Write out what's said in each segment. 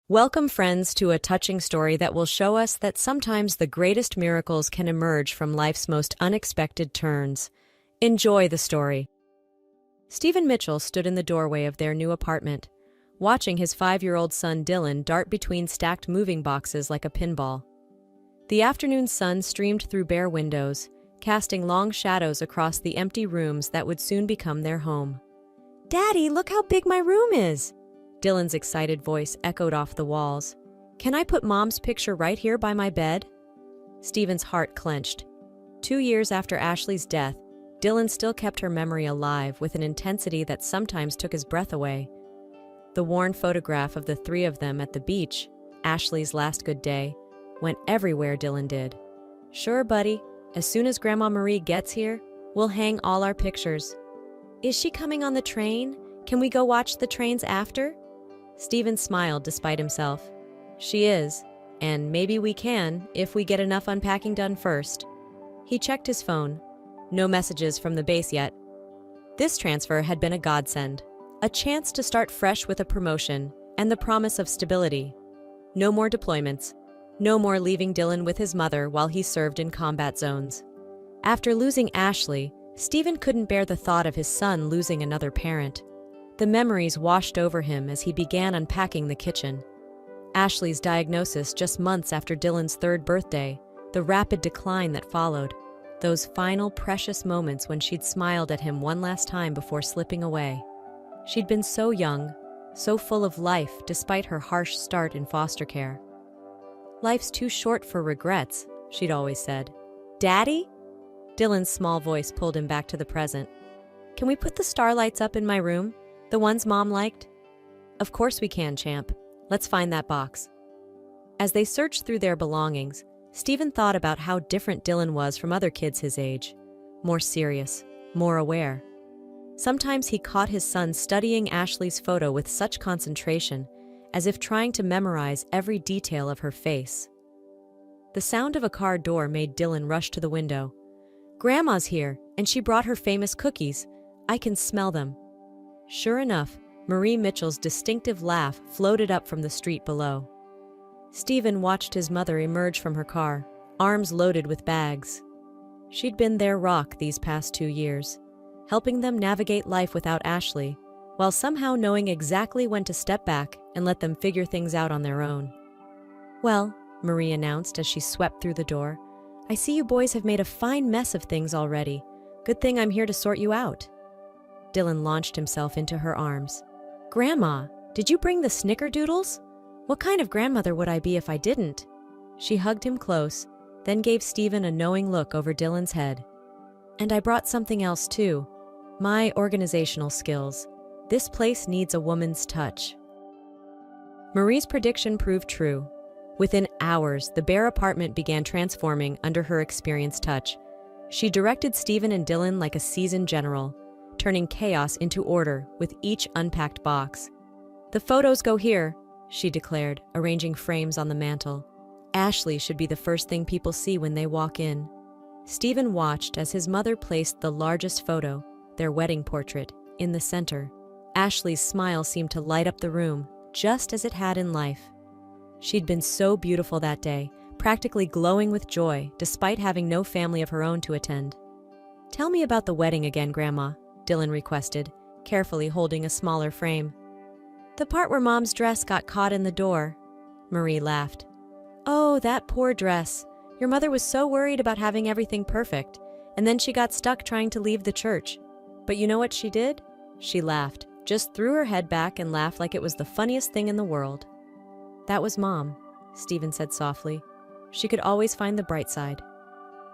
Welcome, friends, to a touching story that will show us that sometimes the greatest miracles can emerge from life's most unexpected turns. Enjoy the story. Stephen Mitchell stood in the doorway of their new apartment, watching his 5-year-old son Dylan dart between stacked moving boxes like a pinball. The afternoon sun streamed through bare windows, casting long shadows across the empty rooms that would soon become their home. "Daddy, look how big my room is!" Dylan's excited voice echoed off the walls. "Can I put Mom's picture right here by my bed?" Stephen's heart clenched. 2 years after Ashley's death, Dylan still kept her memory alive with an intensity that sometimes took his breath away. The worn photograph of the three of them at the beach, Ashley's last good day, went everywhere Dylan did. "Sure, buddy. As soon as Grandma Marie gets here, we'll hang all our pictures." "Is she coming on the train? Can we go watch the trains after?" Stephen smiled despite himself. "She is, and maybe we can if we get enough unpacking done first." He checked his phone. No messages from the base yet. This transfer had been a godsend, a chance to start fresh with a promotion and the promise of stability. No more deployments, no more leaving Dylan with his mother while he served in combat zones. After losing Ashley, Stephen couldn't bear the thought of his son losing another parent. The memories washed over him as he began unpacking the kitchen. Ashley's diagnosis just months after Dylan's 3rd birthday, the rapid decline that followed, those final precious moments when she'd smiled at him one last time before slipping away. She'd been so young, so full of life despite her harsh start in foster care. "Life's too short for regrets," she'd always said. "Daddy?" Dylan's small voice pulled him back to the present. "Can we put the starlights up in my room? The ones Mom liked?" "Of course we can, champ. Let's find that box." As they searched through their belongings, Stephen thought about how different Dylan was from other kids his age. More serious, more aware. Sometimes he caught his son studying Ashley's photo with such concentration, as if trying to memorize every detail of her face. The sound of a car door made Dylan rush to the window. "Grandma's here, and she brought her famous cookies. I can smell them." Sure enough, Marie Mitchell's distinctive laugh floated up from the street below. Stephen watched his mother emerge from her car, arms loaded with bags. She'd been their rock these past 2 years, helping them navigate life without Ashley, while somehow knowing exactly when to step back and let them figure things out on their own. "Well," Marie announced as she swept through the door, "I see you boys have made a fine mess of things already. Good thing I'm here to sort you out." Dylan launched himself into her arms. "Grandma, did you bring the snickerdoodles? What kind of grandmother would I be if I didn't?" She hugged him close, then gave Stephen a knowing look over Dylan's head. "And I brought something else too. My organizational skills. This place needs a woman's touch." Marie's prediction proved true. Within hours, the bare apartment began transforming under her experienced touch. She directed Stephen and Dylan like a seasoned general, turning chaos into order with each unpacked box. "The photos go here," she declared, arranging frames on the mantel. "Ashley should be the first thing people see when they walk in." Stephen watched as his mother placed the largest photo, their wedding portrait, in the center. Ashley's smile seemed to light up the room, just as it had in life. She'd been so beautiful that day, practically glowing with joy, despite having no family of her own to attend. "Tell me about the wedding again, Grandma," Dylan requested, carefully holding a smaller frame. "The part where Mom's dress got caught in the door," Marie laughed. "Oh, that poor dress. Your mother was so worried about having everything perfect, and then she got stuck trying to leave the church. But you know what she did?" She laughed, just threw her head back and laughed like it was the funniest thing in the world. "That was Mom," Stephen said softly. "She could always find the bright side."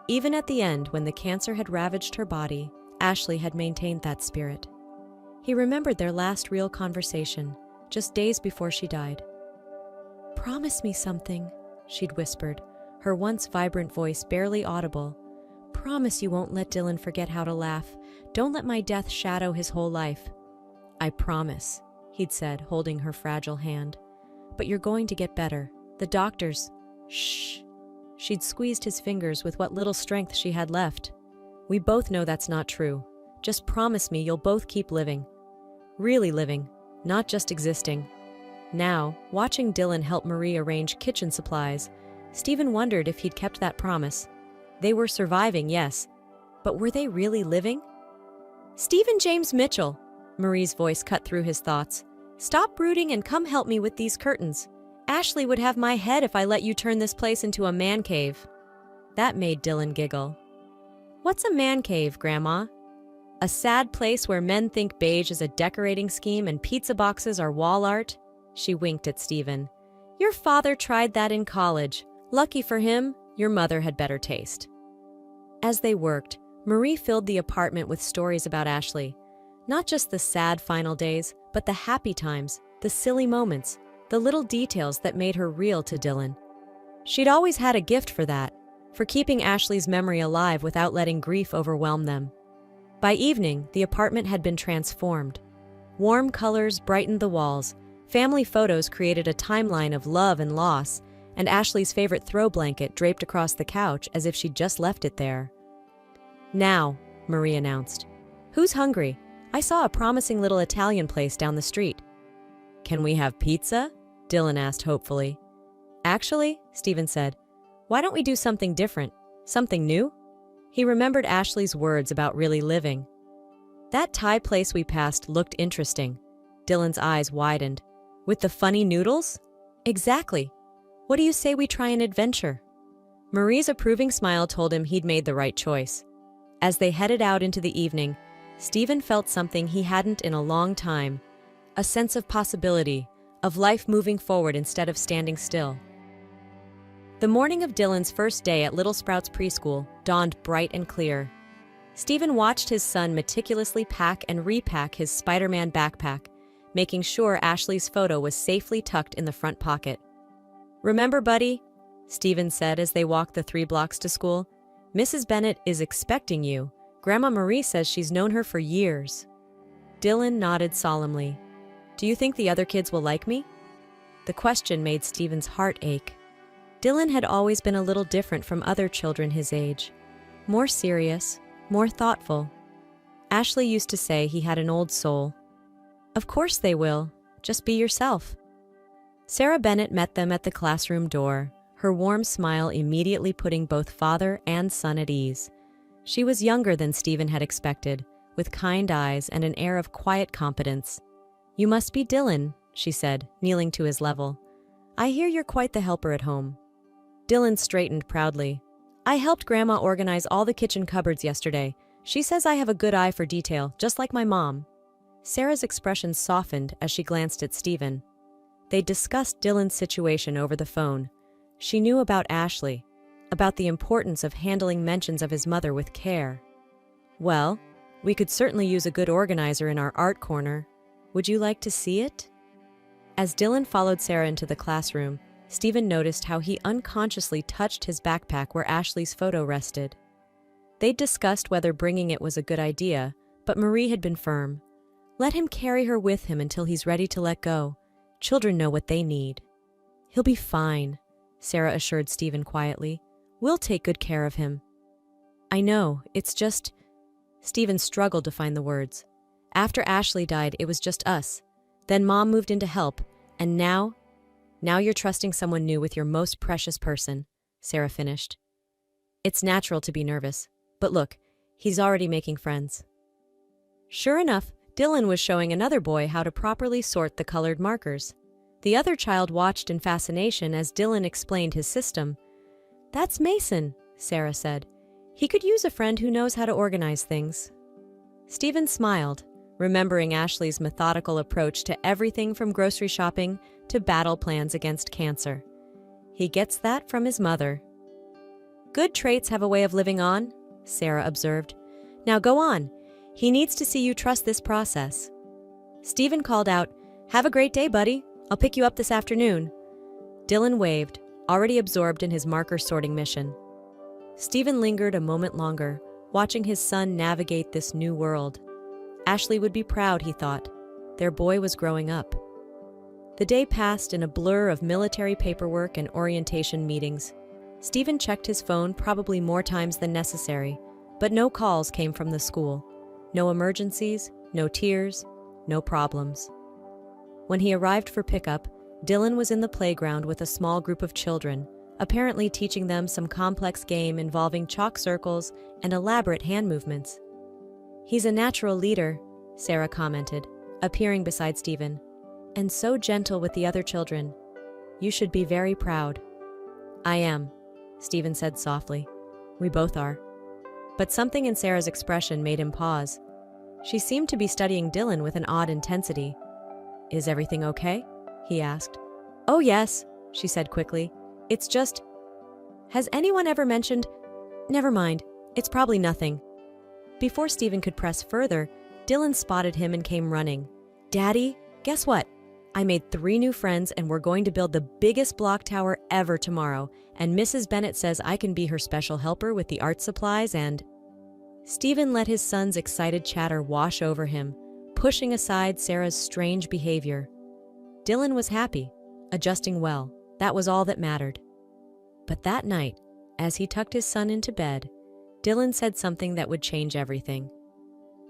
Even at the end, when the cancer had ravaged her body, Ashley had maintained that spirit. He remembered their last real conversation, just days before she died. "Promise me something," she'd whispered, her once vibrant voice barely audible. "Promise you won't let Dylan forget how to laugh. Don't let my death shadow his whole life." "I promise," he'd said, holding her fragile hand. "But you're going to get better. The doctors—" "Shh." She'd squeezed his fingers with what little strength she had left. "We both know that's not true. Just promise me you'll both keep living. Really living, not just existing." Now, watching Dylan help Marie arrange kitchen supplies, Stephen wondered if he'd kept that promise. They were surviving, yes, but were they really living? "Stephen James Mitchell," Marie's voice cut through his thoughts. "Stop brooding and come help me with these curtains. Ashley would have my head if I let you turn this place into a man cave." That made Dylan giggle. "What's a man cave, Grandma?" "A sad place where men think beige is a decorating scheme and pizza boxes are wall art?" She winked at Stephen. "Your father tried that in college. Lucky for him, your mother had better taste." As they worked, Marie filled the apartment with stories about Ashley. Not just the sad final days, but the happy times, the silly moments, the little details that made her real to Dylan. She'd always had a gift for that, for keeping Ashley's memory alive without letting grief overwhelm them. By evening, the apartment had been transformed. Warm colors brightened the walls, family photos created a timeline of love and loss, and Ashley's favorite throw blanket draped across the couch as if she'd just left it there. "Now," Marie announced. "Who's hungry? I saw a promising little Italian place down the street." "Can we have pizza?" Dylan asked hopefully. "Actually," Stephen said, "why don't we do something different? Something new?" He remembered Ashley's words about really living. "That Thai place we passed looked interesting." Dylan's eyes widened. "With the funny noodles?" "Exactly. What do you say we try an adventure?" Marie's approving smile told him he'd made the right choice. As they headed out into the evening, Stephen felt something he hadn't in a long time, a sense of possibility, of life moving forward instead of standing still. The morning of Dylan's first day at Little Sprouts Preschool dawned bright and clear. Stephen watched his son meticulously pack and repack his Spider-Man backpack, making sure Ashley's photo was safely tucked in the front pocket. "Remember, buddy," Stephen said as they walked the 3 blocks to school, "Mrs. Bennett is expecting you. Grandma Marie says she's known her for years." Dylan nodded solemnly. "Do you think the other kids will like me?" The question made Stephen's heart ache. Dylan had always been a little different from other children his age. More serious, more thoughtful. Ashley used to say he had an old soul. "Of course they will. Just be yourself." Sarah Bennett met them at the classroom door, her warm smile immediately putting both father and son at ease. She was younger than Stephen had expected, with kind eyes and an air of quiet competence. "You must be Dylan," she said, kneeling to his level. "I hear you're quite the helper at home." Dylan straightened proudly. "I helped Grandma organize all the kitchen cupboards yesterday. She says I have a good eye for detail, just like my mom." Sarah's expression softened as she glanced at Stephen. They discussed Dylan's situation over the phone. She knew about Ashley, about the importance of handling mentions of his mother with care. "Well, we could certainly use a good organizer in our art corner. Would you like to see it?" As Dylan followed Sarah into the classroom, Stephen noticed how he unconsciously touched his backpack where Ashley's photo rested. They'd discussed whether bringing it was a good idea, but Marie had been firm. Let him carry her with him until he's ready to let go. Children know what they need. "He'll be fine," Sarah assured Stephen quietly. "We'll take good care of him." "I know, it's just—" Stephen struggled to find the words. "After Ashley died, it was just us. Then Mom moved in to help, and now you're trusting someone new with your most precious person," Sarah finished. "It's natural to be nervous, but look, he's already making friends." Sure enough, Dylan was showing another boy how to properly sort the colored markers. The other child watched in fascination as Dylan explained his system. "That's Mason," Sarah said. "He could use a friend who knows how to organize things." Stephen smiled, remembering Ashley's methodical approach to everything from grocery shopping to battle plans against cancer. He gets that from his mother. "Good traits have a way of living on," Sarah observed. "Now go on. He needs to see you trust this process." Stephen called out, "Have a great day, buddy. I'll pick you up this afternoon." Dylan waved, already absorbed in his marker sorting mission. Stephen lingered a moment longer, watching his son navigate this new world. Ashley would be proud, he thought. Their boy was growing up. The day passed in a blur of military paperwork and orientation meetings. Stephen checked his phone probably more times than necessary, but no calls came from the school. No emergencies, no tears, no problems. When he arrived for pickup, Dylan was in the playground with a small group of children, apparently teaching them some complex game involving chalk circles and elaborate hand movements. "He's a natural leader," Sarah commented, appearing beside Stephen, "and so gentle with the other children. You should be very proud." "I am," Stephen said softly. "We both are." But something in Sarah's expression made him pause. She seemed to be studying Dylan with an odd intensity. "Is everything okay?" he asked. "Oh yes," she said quickly. "It's just... Has anyone ever mentioned... Never mind, it's probably nothing." Before Stephen could press further, Dylan spotted him and came running. "Daddy, guess what? I made 3 new friends and we're going to build the biggest block tower ever tomorrow, and Mrs. Bennett says I can be her special helper with the art supplies and..." Stephen let his son's excited chatter wash over him, pushing aside Sarah's strange behavior. Dylan was happy, adjusting well. That was all that mattered. But that night, as he tucked his son into bed, Dylan said something that would change everything.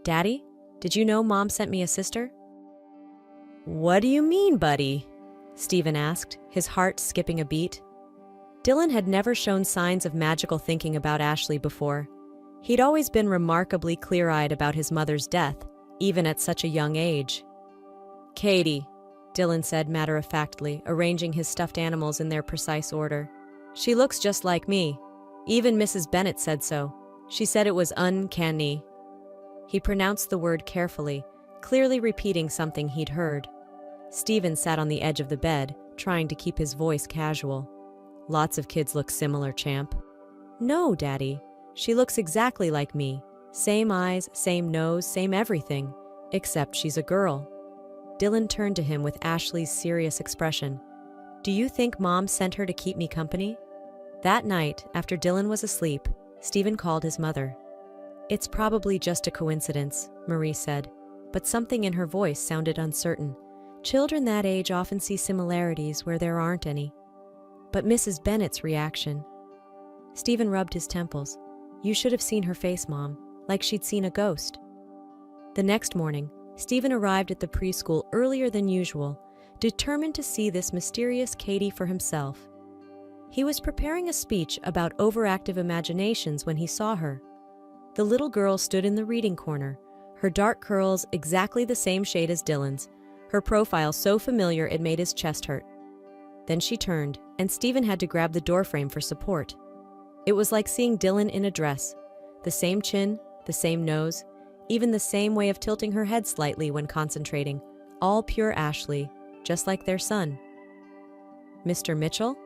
"Daddy, did you know Mom sent me a sister?" "What do you mean, buddy?" Stephen asked, his heart skipping a beat. Dylan had never shown signs of magical thinking about Ashley before. He'd always been remarkably clear-eyed about his mother's death, even at such a young age. "Katie," Dylan said matter-of-factly, arranging his stuffed animals in their precise order. "She looks just like me. Even Mrs. Bennett said so. She said it was uncanny." He pronounced the word carefully, clearly repeating something he'd heard. Stephen sat on the edge of the bed, trying to keep his voice casual. "Lots of kids look similar, champ." "No, Daddy. She looks exactly like me. Same eyes, same nose, same everything. Except she's a girl." Dylan turned to him with Ashley's serious expression. "Do you think Mom sent her to keep me company?" That night, after Dylan was asleep, Stephen called his mother. "It's probably just a coincidence," Marie said, but something in her voice sounded uncertain. Children that age often see similarities where there aren't any. But Mrs. Bennett's reaction... Stephen rubbed his temples. "You should have seen her face, Mom, like she'd seen a ghost." The next morning, Stephen arrived at the preschool earlier than usual, determined to see this mysterious Katie for himself. He was preparing a speech about overactive imaginations when he saw her. The little girl stood in the reading corner, her dark curls exactly the same shade as Dylan's, her profile so familiar it made his chest hurt. Then she turned, and Stephen had to grab the doorframe for support. It was like seeing Dylan in a dress. The same chin, the same nose, even the same way of tilting her head slightly when concentrating. All pure Ashley, just like their son. "Mr. Mitchell?"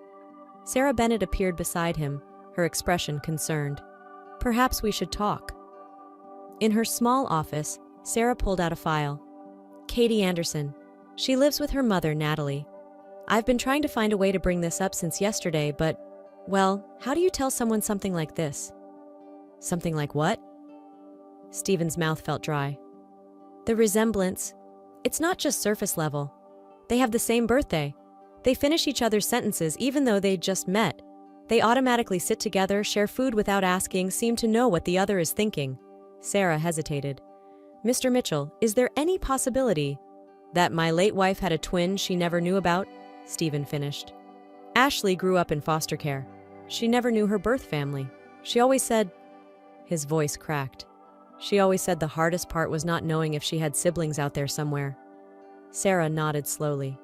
Sarah Bennett appeared beside him, her expression concerned. "Perhaps we should talk." In her small office, Sarah pulled out a file. "Katie Anderson. She lives with her mother, Natalie. I've been trying to find a way to bring this up since yesterday, but, well, how do you tell someone something like this?" "Something like what?" Stephen's mouth felt dry. "The resemblance. It's not just surface level. They have the same birthday. They finish each other's sentences even though they just met. They automatically sit together, share food without asking, seem to know what the other is thinking." Sarah hesitated. "Mr. Mitchell, is there any possibility that my late wife had a twin she never knew about?" Stephen finished. "Ashley grew up in foster care. She never knew her birth family. She always said..." His voice cracked. "She always said the hardest part was not knowing if she had siblings out there somewhere." Sarah nodded slowly.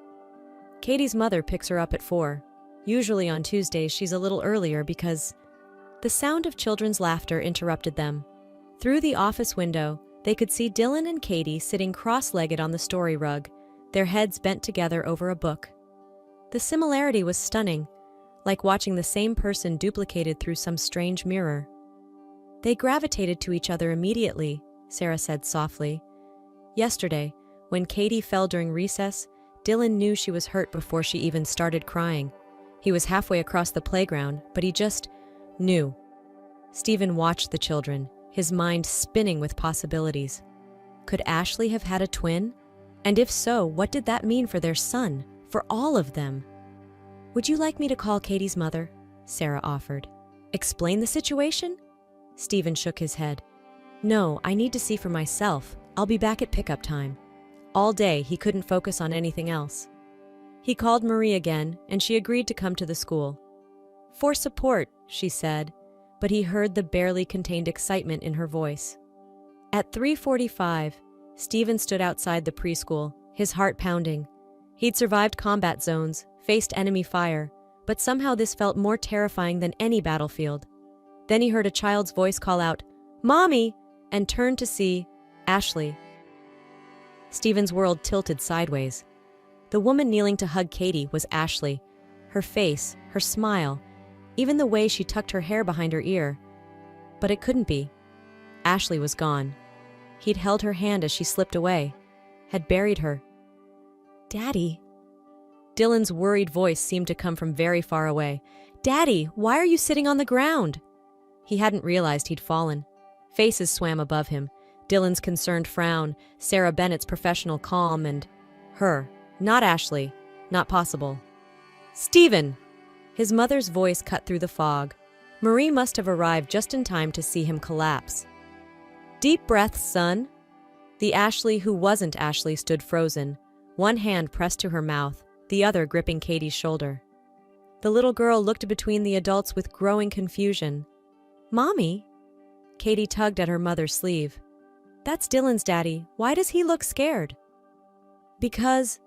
"Katie's mother picks her up at 4. Usually on Tuesdays she's a little earlier because..." The sound of children's laughter interrupted them. Through the office window, they could see Dylan and Katie sitting cross-legged on the story rug, their heads bent together over a book. The similarity was stunning, like watching the same person duplicated through some strange mirror. "They gravitated to each other immediately," Sarah said softly. "Yesterday, when Katie fell during recess, Dylan knew she was hurt before she even started crying. He was halfway across the playground, but he just knew." Stephen watched the children, his mind spinning with possibilities. Could Ashley have had a twin? And if so, what did that mean for their son, for all of them? "Would you like me to call Katie's mother?" Sarah offered. "Explain the situation?" Stephen shook his head. "No, I need to see for myself. I'll be back at pickup time." All day, he couldn't focus on anything else. He called Marie again, and she agreed to come to the school. For support, she said, but he heard the barely contained excitement in her voice. At 3:45, Stephen stood outside the preschool, his heart pounding. He'd survived combat zones, faced enemy fire, but somehow this felt more terrifying than any battlefield. Then he heard a child's voice call out, "Mommy!" and turned to see Ashley. Stephen's world tilted sideways. The woman kneeling to hug Katie was Ashley. Her face, her smile, even the way she tucked her hair behind her ear. But it couldn't be. Ashley was gone. He'd held her hand as she slipped away, had buried her. "Daddy?" Dylan's worried voice seemed to come from very far away. "Daddy, why are you sitting on the ground?" He hadn't realized he'd fallen. Faces swam above him. Dylan's concerned frown, Sarah Bennett's professional calm, and her. Not Ashley. Not possible. "Stephen!" His mother's voice cut through the fog. Marie must have arrived just in time to see him collapse. "Deep breaths, son." The Ashley who wasn't Ashley stood frozen, one hand pressed to her mouth, the other gripping Katie's shoulder. The little girl looked between the adults with growing confusion. "Mommy?" Katie tugged at her mother's sleeve. "That's Dylan's daddy. Why does he look scared?" "Because,"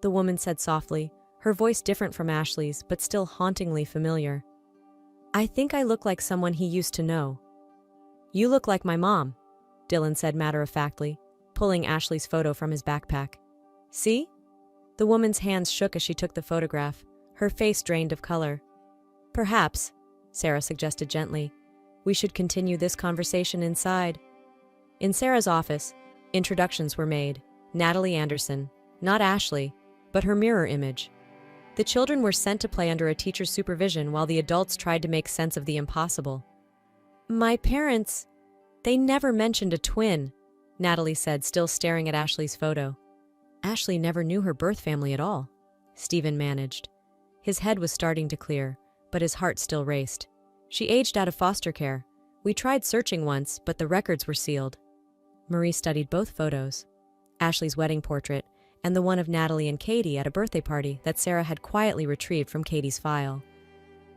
the woman said softly, her voice different from Ashley's, but still hauntingly familiar. "I think I look like someone he used to know." "You look like my mom," Dylan said matter-of-factly, pulling Ashley's photo from his backpack. "See?" The woman's hands shook as she took the photograph, her face drained of color. "Perhaps," Sarah suggested gently, "we should continue this conversation inside." In Sarah's office, introductions were made. Natalie Anderson, not Ashley, but her mirror image. The children were sent to play under a teacher's supervision while the adults tried to make sense of the impossible. "My parents, they never mentioned a twin," Natalie said, still staring at Ashley's photo. "Ashley never knew her birth family at all," Stephen managed. His head was starting to clear, but his heart still raced. "She aged out of foster care. We tried searching once, but the records were sealed." Marie studied both photos, Ashley's wedding portrait and the one of Natalie and Katie at a birthday party that Sarah had quietly retrieved from Katie's file.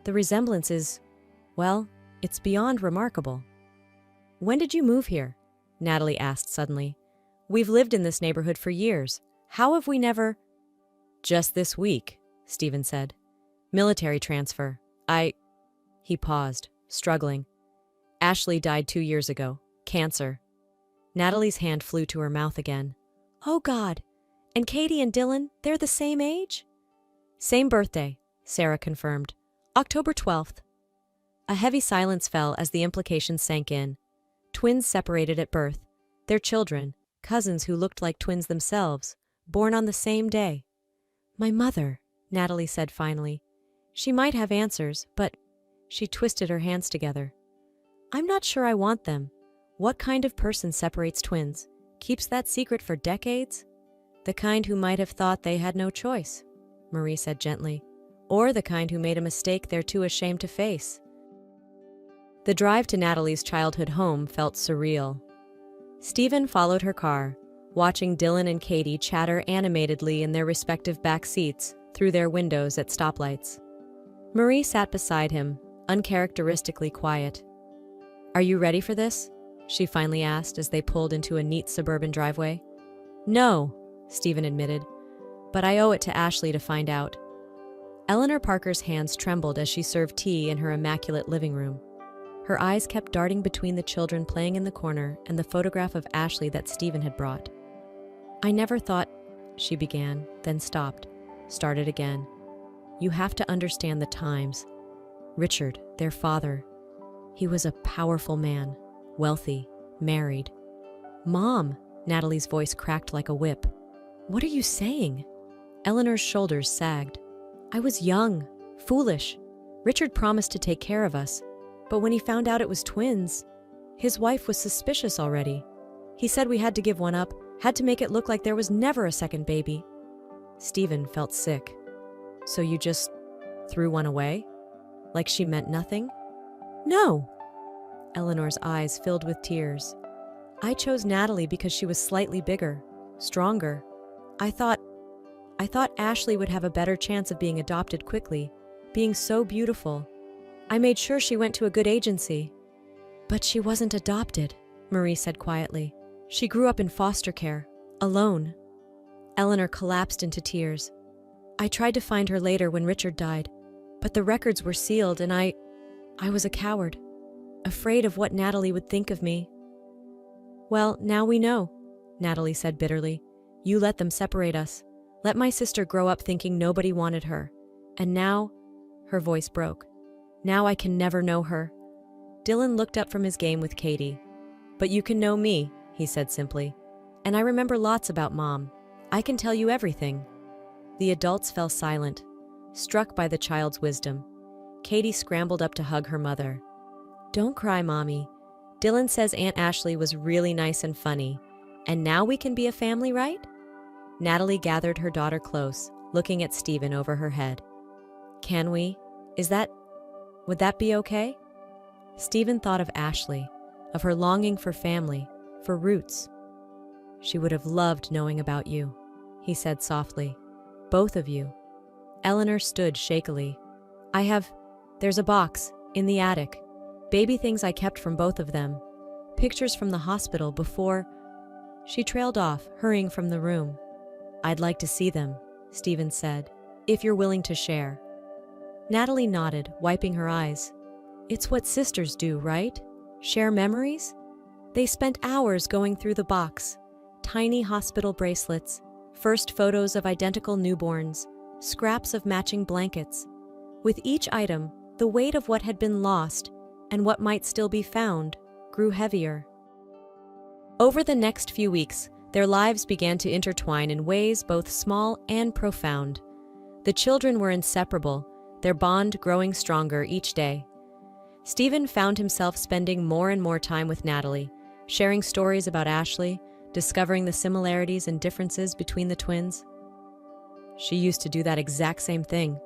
The resemblance is, well, it's beyond remarkable. "When did you move here?" Natalie asked suddenly. "We've lived in this neighborhood for years. How have we never—" "Just this week," Stephen said. "Military transfer. He paused, struggling. "Ashley died 2 years ago. Cancer." Natalie's hand flew to her mouth again. "Oh, God. And Katie and Dylan, they're the same age?" "Same birthday," Sarah confirmed. "October 12th. A heavy silence fell as the implications sank in. Twins separated at birth. Their children, cousins who looked like twins themselves, born on the same day. "My mother," Natalie said finally. "She might have answers, but—" She twisted her hands together. "I'm not sure I want them. What kind of person separates twins? Keeps that secret for decades?" "The kind who might have thought they had no choice," Marie said gently. "Or the kind who made a mistake they're too ashamed to face." The drive to Natalie's childhood home felt surreal. Stephen followed her car, watching Dylan and Katie chatter animatedly in their respective back seats through their windows at stoplights. Marie sat beside him, uncharacteristically quiet. "Are you ready for this?" she finally asked as they pulled into a neat suburban driveway. "No," Stephen admitted, "but I owe it to Ashley to find out." Eleanor Parker's hands trembled as she served tea in her immaculate living room. Her eyes kept darting between the children playing in the corner and the photograph of Ashley that Stephen had brought. "I never thought," she began, then stopped, started again. "You have to understand the times. Richard, their father, he was a powerful man, wealthy, married." "Mom," Natalie's voice cracked like a whip. "What are you saying?" Eleanor's shoulders sagged. "I was young, foolish. Richard promised to take care of us, but when he found out it was twins, his wife was suspicious already. He said we had to give one up, had to make it look like there was never a second baby." Stephen felt sick. "So you just threw one away? Like she meant nothing?" "No." Eleanor's eyes filled with tears. "I chose Natalie because she was slightly bigger, stronger. I thought I thought Ashley would have a better chance of being adopted quickly, being so beautiful. I made sure she went to a good agency. But she wasn't adopted, Marie said quietly. She grew up in foster care, alone. Eleanor collapsed into tears. I tried to find her later when Richard died, but the records were sealed and I was a coward, afraid of what Natalie would think of me. Well, now we know, Natalie said bitterly. You let them separate us. Let my sister grow up thinking nobody wanted her. And now, her voice broke. Now I can never know her. Dylan looked up from his game with Katie. But you can know me, he said simply. And I remember lots about Mom. I can tell you everything. The adults fell silent, struck by the child's wisdom. Katie scrambled up to hug her mother. Don't cry, Mommy. Dylan says Aunt Ashley was really nice and funny. And now we can be a family, right? Natalie gathered her daughter close, looking at Stephen over her head. Can we? Would that be okay? Stephen thought of Ashley, of her longing for family, for roots. She would have loved knowing about you, he said softly. Both of you. Eleanor stood shakily. There's a box, in the attic. Baby things I kept from both of them. Pictures from the hospital before. She trailed off, hurrying from the room. I'd like to see them, Stephen said, if you're willing to share. Natalie nodded, wiping her eyes. It's what sisters do, right? Share memories? They spent hours going through the box. Tiny hospital bracelets, first photos of identical newborns, scraps of matching blankets. With each item, the weight of what had been lost and what might still be found grew heavier. Over the next few weeks, their lives began to intertwine in ways both small and profound. The children were inseparable, their bond growing stronger each day. Stephen found himself spending more and more time with Natalie, sharing stories about Ashley, discovering the similarities and differences between the twins. She used to do that exact same thing,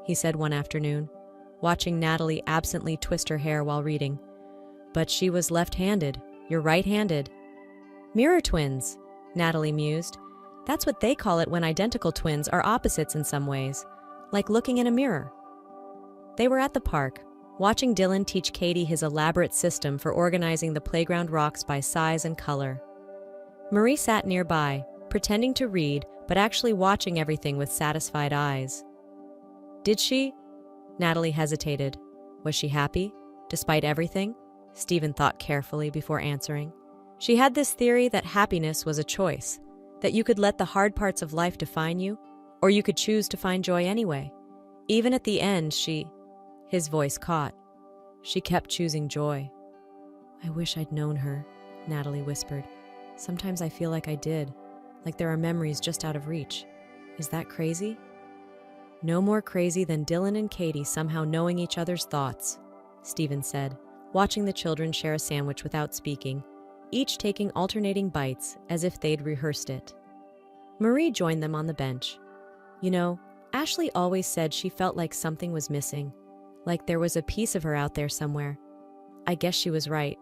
he said one afternoon, watching Natalie absently twist her hair while reading. But she was left-handed, you're right-handed. Mirror twins, Natalie mused. That's what they call it when identical twins are opposites in some ways, like looking in a mirror. They were at the park, watching Dylan teach Katie his elaborate system for organizing the playground rocks by size and color. Marie sat nearby, pretending to read, but actually watching everything with satisfied eyes. Did she? Natalie hesitated. Was she happy, despite everything? Stephen thought carefully before answering. She had this theory that happiness was a choice, that you could let the hard parts of life define you, or you could choose to find joy anyway. Even at the end, his voice caught. She kept choosing joy. I wish I'd known her, Natalie whispered. Sometimes I feel like I did, like there are memories just out of reach. Is that crazy? No more crazy than Dylan and Katie somehow knowing each other's thoughts, Stephen said, watching the children share a sandwich without speaking, each taking alternating bites as if they'd rehearsed it. Marie joined them on the bench. You know, Ashley always said she felt like something was missing, like there was a piece of her out there somewhere. I guess she was right.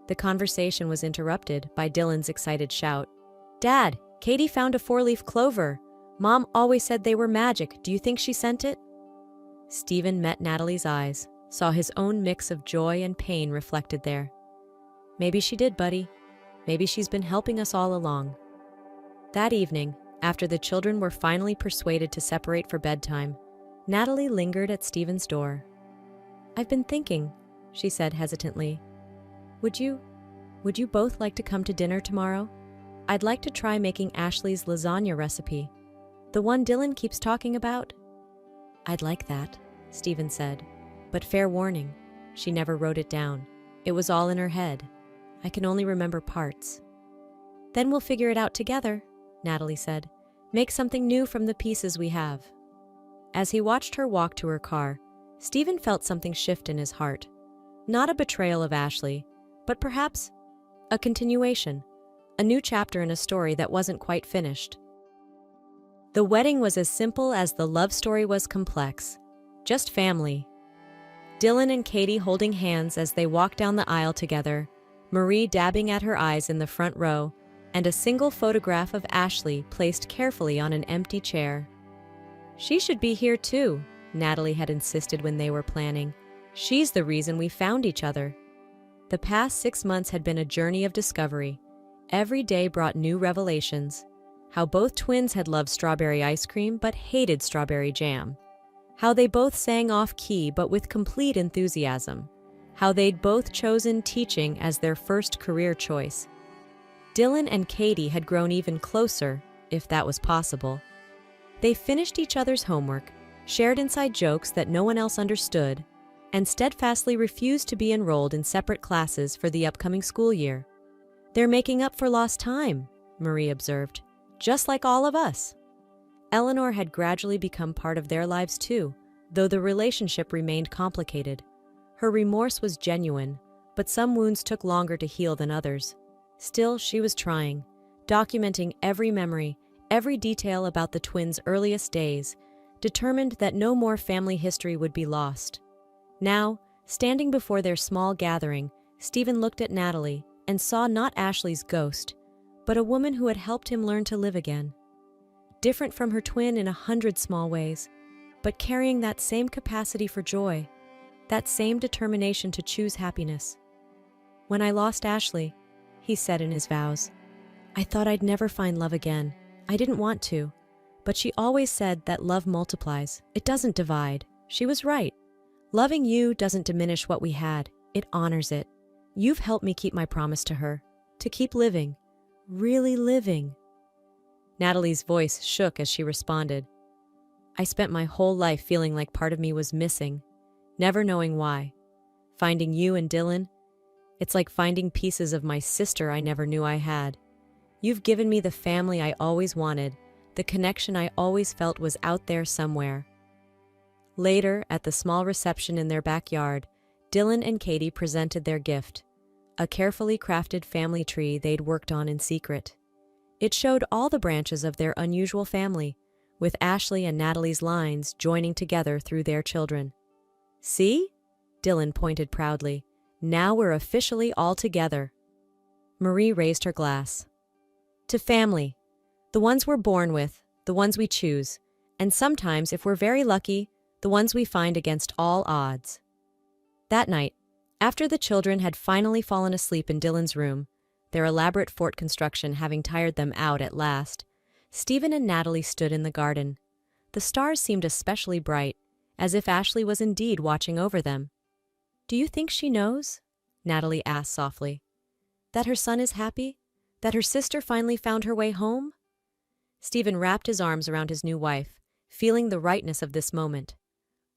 The conversation was interrupted by Dylan's excited shout. Dad, Katie found a 4-leaf clover. Mom always said they were magic. Do you think she sent it? Stephen met Natalie's eyes, saw his own mix of joy and pain reflected there. Maybe she did, buddy. Maybe she's been helping us all along. That evening, after the children were finally persuaded to separate for bedtime, Natalie lingered at Stephen's door. I've been thinking, she said hesitantly. Would you both like to come to dinner tomorrow? I'd like to try making Ashley's lasagna recipe, the one Dylan keeps talking about. I'd like that, Stephen said, but fair warning, she never wrote it down. It was all in her head. I can only remember parts. Then we'll figure it out together, Natalie said. Make something new from the pieces we have. As he watched her walk to her car, Stephen felt something shift in his heart. Not a betrayal of Ashley, but perhaps a continuation, a new chapter in a story that wasn't quite finished. The wedding was as simple as the love story was complex. Just family. Dylan and Katie holding hands as they walked down the aisle together, Marie dabbing at her eyes in the front row, and a single photograph of Ashley placed carefully on an empty chair. "She should be here too," Natalie had insisted when they were planning. "She's the reason we found each other." The past 6 months had been a journey of discovery. Every day brought new revelations. How both twins had loved strawberry ice cream but hated strawberry jam. How they both sang off-key but with complete enthusiasm. How they'd both chosen teaching as their first career choice. Dylan and Katie had grown even closer, if that was possible. They finished each other's homework, shared inside jokes that no one else understood, and steadfastly refused to be enrolled in separate classes for the upcoming school year. "They're making up for lost time," Marie observed, "just like all of us." Eleanor had gradually become part of their lives too, though the relationship remained complicated. Her remorse was genuine, but some wounds took longer to heal than others. Still, she was trying, documenting every memory, every detail about the twins' earliest days, determined that no more family history would be lost. Now, standing before their small gathering, Stephen looked at Natalie and saw not Ashley's ghost, but a woman who had helped him learn to live again. Different from her twin in 100 small ways, but carrying that same capacity for joy, that same determination to choose happiness. "When I lost Ashley," he said in his vows, "I thought I'd never find love again. I didn't want to. But she always said that love multiplies. It doesn't divide. She was right. Loving you doesn't diminish what we had. It honors it. You've helped me keep my promise to her. To keep living. Really living." Natalie's voice shook as she responded, "I spent my whole life feeling like part of me was missing, never knowing why. Finding you and Dylan, it's like finding pieces of my sister I never knew I had. You've given me the family I always wanted, the connection I always felt was out there somewhere." Later, at the small reception in their backyard, Dylan and Katie presented their gift, a carefully crafted family tree they'd worked on in secret. It showed all the branches of their unusual family, with Ashley and Natalie's lines joining together through their children. "See?" Dylan pointed proudly. "Now we're officially all together." Marie raised her glass. "To family. The ones we're born with, the ones we choose, and sometimes, if we're very lucky, the ones we find against all odds." That night, after the children had finally fallen asleep in Dylan's room, their elaborate fort construction having tired them out at last, Stephen and Natalie stood in the garden. The stars seemed especially bright, as if Ashley was indeed watching over them. "Do you think she knows?" Natalie asked softly. "That her son is happy? That her sister finally found her way home?" Stephen wrapped his arms around his new wife, feeling the rightness of this moment.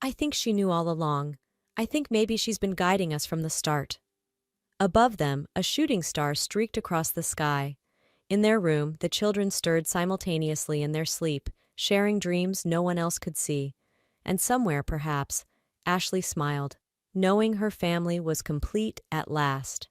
"I think she knew all along. I think maybe she's been guiding us from the start." Above them, a shooting star streaked across the sky. In their room, the children stirred simultaneously in their sleep, sharing dreams no one else could see. And somewhere, perhaps, Ashley smiled, knowing her family was complete at last.